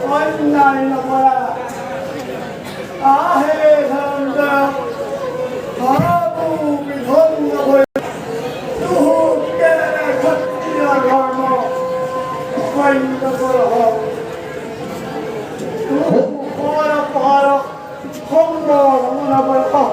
অন্যায় করা আহে ধন্দ ধরবু বিধন্য হয়ে তুহু কেনে ক্ষত্রিয় ধর্ম বন্ধ কর তুহু পর পর খন্ড রমনা কর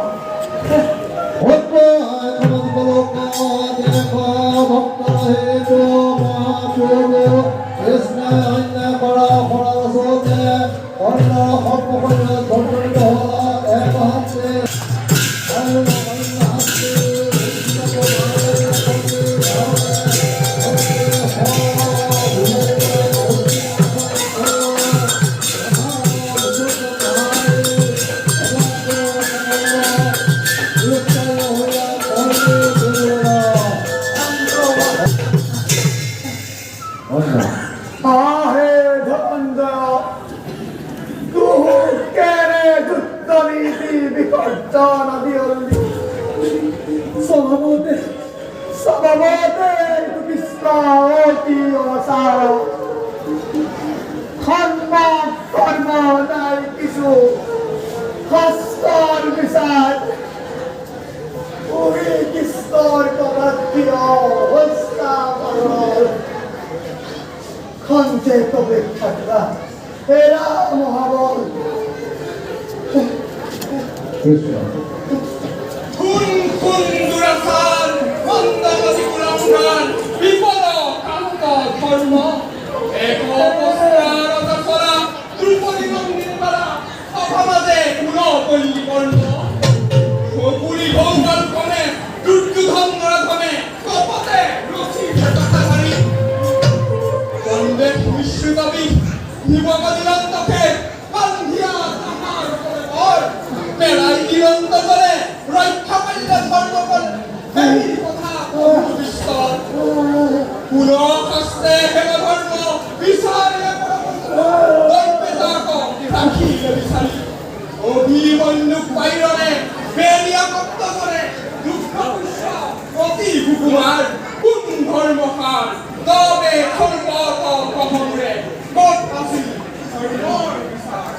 আহে ধন্দ তুহু কেনে যুদ্ধ নীতি বিকর্জন দিয়লি সভাপতে বিস্তারতি অসার খন্মা কর্ম নাই কিছু হস্তর বিষাদ উহি কিস্তর কবাদ্য হস্তা বরল খঞ্চে তবে থাকলা এরা মহাবল খুন খুন দুরাচার মন্দগতি কুলাঙ্গার বিপদ কান্ত ধর্ম এক অবস্থার অতঃপরা দ্রুপদী নন্দিনী পারা অপমাদে গুণপল্লী বর্ণ সপুরি ভৌগল ক্রমে দুর্যোধন নরাধমে কপতে রসি ভেটাধারী চন্দ্রে বিশ্বকবি নিবদিলন্তকে বান্ধিয়া তাহার করে বর মেলাই দিলন্ত করে রক্ষা পাইলে ধর্মপল এই কথা বিস্তর পুনঃহস্তে হেম ধর্ম বিচারে দৈবেতাক রাখিলে বিচারি অভিমন্যুক বাইরণে বেরিয়া কপ্ত করে দুঃখ পুষ্য অতি কুকুমার কোন ধর্মহার তবে সর্বত কহমরে কত আসি ধর্মর বিচার